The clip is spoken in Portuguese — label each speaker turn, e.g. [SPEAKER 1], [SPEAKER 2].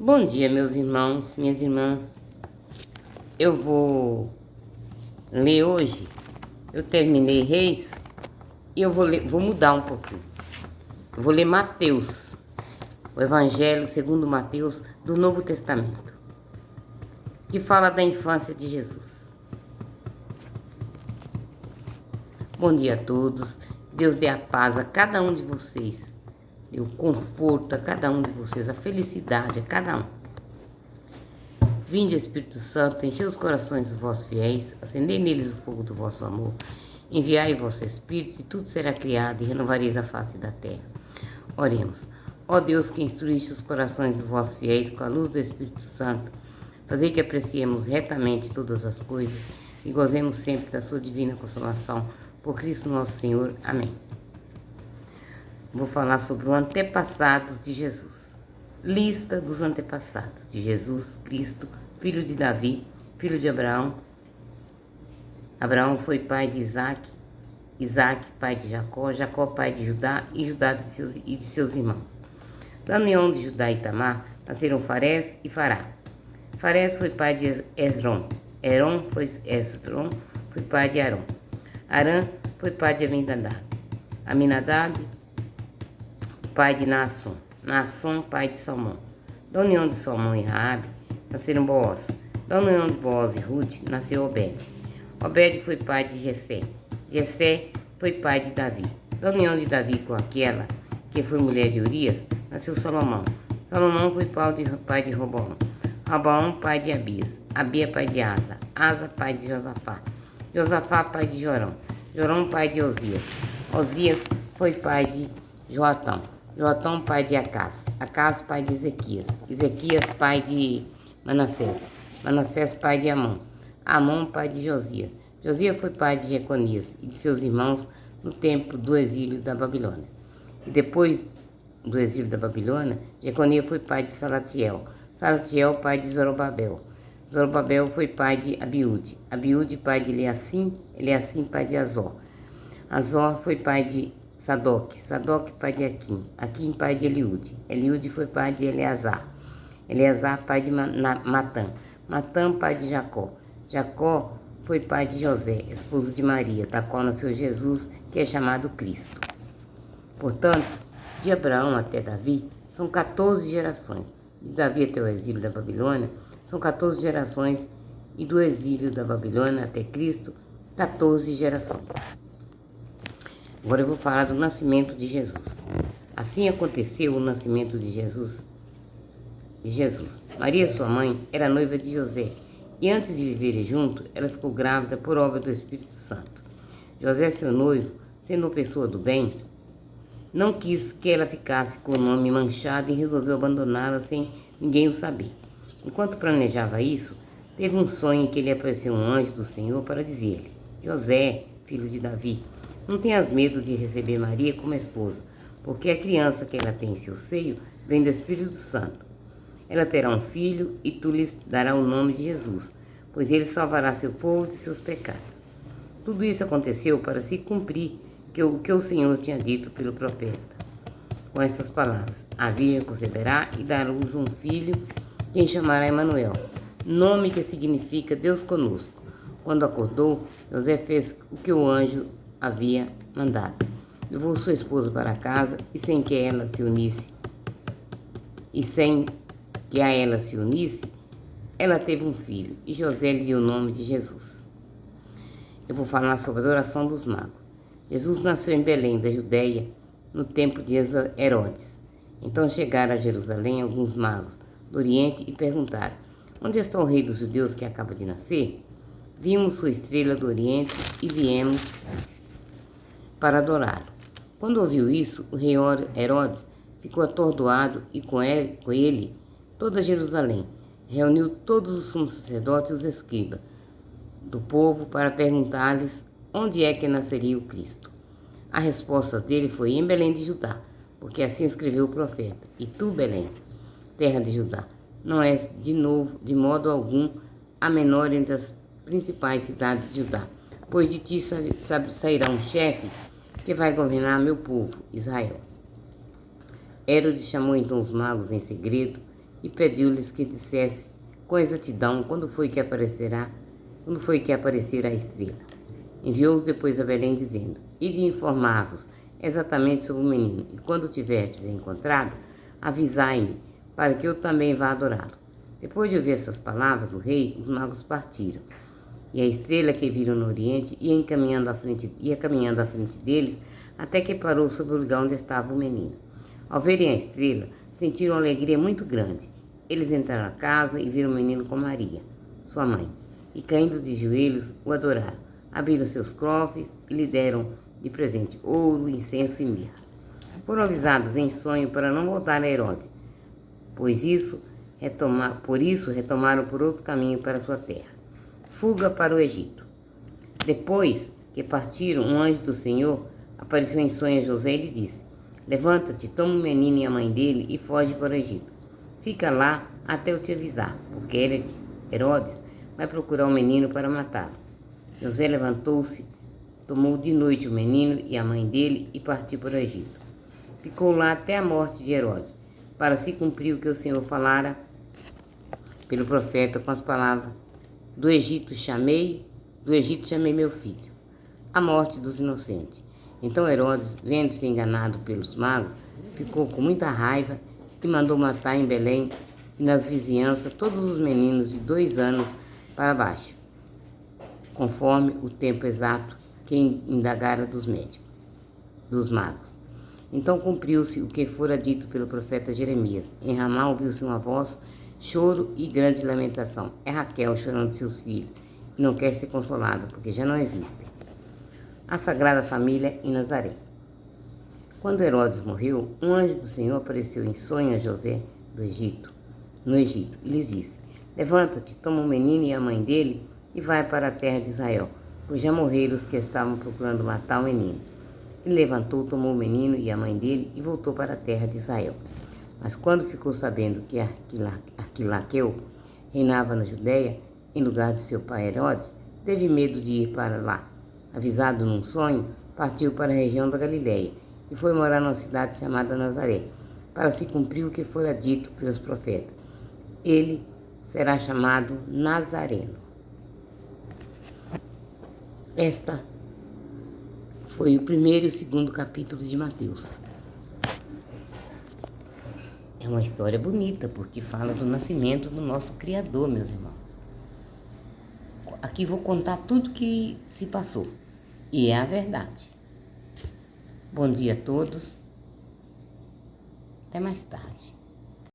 [SPEAKER 1] Bom dia, meus irmãos, minhas irmãs. Eu vou ler hoje. Eu terminei Reis e eu vou mudar um pouquinho. Eu vou ler Mateus, o Evangelho segundo Mateus do Novo Testamento, que fala da infância de Jesus. Bom dia a todos. Deus dê a paz a cada um de vocês. Dê o conforto a cada um de vocês, a felicidade a cada um. Vinde, Espírito Santo, enchei os corações dos vossos fiéis, acendei neles o fogo do vosso amor. Enviai o vosso Espírito, e tudo será criado, e renovareis a face da terra. Oremos. Ó Deus, que instruíste os corações dos vossos fiéis com a luz do Espírito Santo, fazei que apreciemos retamente todas as coisas e gozemos sempre da sua divina consolação. Por Cristo nosso Senhor. Amém. Vou falar sobre os antepassados de Jesus. Lista dos antepassados de Jesus Cristo, filho de Davi, filho de Abraão. Abraão foi pai de Isaac, Isaac pai de Jacó, Jacó pai de Judá e Judá de seus irmãos. Da união de Judá e Tamar nasceram Farés e Fará. Farés foi pai de Esrom, Esrom foi pai de Arão. Arã foi pai de Aminadab, Aminadab pai de Naasson, Naasson pai de Salmão. Da união de Salmão e Raabe nasceram Boaz. Da união de Boaz e Ruth nasceu Obed. Obed foi pai de Jessé. Jessé foi pai de Davi. Da união de Davi com aquela que foi mulher de Urias nasceu Salomão. Salomão foi pai de Roboão. Roboão pai de Abias. Abia pai de Asa. Asa pai de Josafá. Josafá pai de Jorão. Jorão pai de Osias. Osias foi pai de Joatão. Joatão pai de Acás. Acás pai de Ezequias. Ezequias pai de Manassés. Manassés pai de Amon. Amon pai de Josias. Josias foi pai de Jeconias e de seus irmãos no tempo do exílio da Babilônia. E depois do exílio da Babilônia, Jeconias foi pai de Salatiel. Salatiel pai de Zorobabel. Zorobabel foi pai de Abiúde. Abiúde pai de Eliacim. Eliacim pai de Azor. Azor foi pai de Sadoc. Sadoc pai de Aquim. Aquim pai de Eliúde. Eliúde foi pai de Eleazar. Eleazar pai de Matã. Matã pai de Jacó. Jacó foi pai de José, esposo de Maria, da qual nasceu Jesus, que é chamado Cristo. Portanto, de Abraão até Davi, são 14 gerações. De Davi até o exílio da Babilônia, são 14 gerações. E do exílio da Babilônia até Cristo, 14 gerações. Agora eu vou falar do nascimento de Jesus. Assim aconteceu o nascimento de Jesus. Maria, sua mãe, era noiva de José. E antes de viverem junto, ela ficou grávida por obra do Espírito Santo. José, seu noivo, sendo uma pessoa do bem, não quis que ela ficasse com o nome manchado e resolveu abandoná-la sem ninguém o saber. Enquanto planejava isso, teve um sonho em que lhe apareceu um anjo do Senhor para dizer-lhe: José, filho de Davi, não tenhas medo de receber Maria como esposa, porque a criança que ela tem em seu seio vem do Espírito Santo. Ela terá um filho e tu lhe darás o nome de Jesus, pois ele salvará seu povo de seus pecados. Tudo isso aconteceu para se cumprir o que o Senhor tinha dito pelo profeta. Com estas palavras: a virgem conceberá e dará à luz um filho, quem chamará Emanuel, nome que significa Deus conosco. Quando acordou, José fez o que o anjo havia mandado. Levou sua esposa para casa e sem que ela se unisse, ela teve um filho e José lhe deu o nome de Jesus. Eu vou falar sobre a adoração dos magos. Jesus nasceu em Belém, da Judéia, no tempo de Herodes. Então chegaram a Jerusalém alguns magos do Oriente e perguntaram: onde está o rei dos judeus que acaba de nascer? Vimos sua estrela do Oriente e viemos para adorá-lo. Quando ouviu isso, o rei Herodes ficou atordoado e com ele toda Jerusalém. Reuniu todos os sumos sacerdotes e os escribas do povo para perguntar-lhes onde é que nasceria o Cristo. A resposta dele foi: em Belém de Judá, porque assim escreveu o profeta: e tu, Belém, terra de Judá, não és de modo algum a menor entre as principais cidades de Judá, pois de ti sairá um chefe que vai governar meu povo, Israel. Herodes chamou então os magos em segredo e pediu-lhes que dissesse com exatidão quando foi que aparecera a estrela. Enviou-os depois a Belém, dizendo: Ide informar-vos exatamente sobre o menino, e quando o tiverdes encontrado, avisai-me, para que eu também vá adorá-lo. Depois de ouvir essas palavras do rei, os magos partiram. E a estrela que viram no oriente ia caminhando à frente deles, até que parou sobre o lugar onde estava o menino. Ao verem a estrela, sentiram uma alegria muito grande. Eles entraram na casa e viram o menino com Maria, sua mãe, e caindo de joelhos, o adoraram. Abriram seus cofres e lhe deram de presente ouro, incenso e mirra. Foram avisados em sonho para não voltar a Herodes, por isso retomaram por outro caminho para sua terra. Fuga para o Egito. Depois que partiram, um anjo do Senhor apareceu em sonho a José e lhe disse: Levanta-te, toma o menino e a mãe dele e foge para o Egito. Fica lá até eu te avisar, porque Herodes vai procurar o menino para matá-lo. José levantou-se, tomou de noite o menino e a mãe dele e partiu para o Egito. Ficou lá até a morte de Herodes, para se cumprir o que o Senhor falara pelo profeta com as palavras: Do Egito chamei meu filho. A morte dos inocentes. Então Herodes, vendo-se enganado pelos magos, ficou com muita raiva e mandou matar em Belém e nas vizinhanças todos os meninos de 2 anos para baixo, conforme o tempo exato que indagara dos magos. Então cumpriu-se o que fora dito pelo profeta Jeremias. Em Ramá ouviu-se uma voz, choro e grande lamentação. É Raquel chorando de seus filhos e não quer ser consolada, porque já não existem. A Sagrada Família em Nazaré. Quando Herodes morreu, um anjo do Senhor apareceu em sonho a José no Egito, e lhes disse: Levanta-te, toma o menino e a mãe dele e vai para a terra de Israel, pois já morreram os que estavam procurando matar o menino. Ele levantou, tomou o menino e a mãe dele e voltou para a terra de Israel. Mas quando ficou sabendo que Arquilaqueu reinava na Judéia, em lugar de seu pai Herodes, teve medo de ir para lá. Avisado num sonho, partiu para a região da Galiléia e foi morar numa cidade chamada Nazaré, para se cumprir o que fora dito pelos profetas: ele será chamado Nazareno. Esta foi o 1º e o 2º capítulo de Mateus. É uma história bonita, porque fala do nascimento do nosso Criador, meus irmãos. Aqui vou contar tudo que se passou, e é a verdade. Bom dia a todos. Até mais tarde.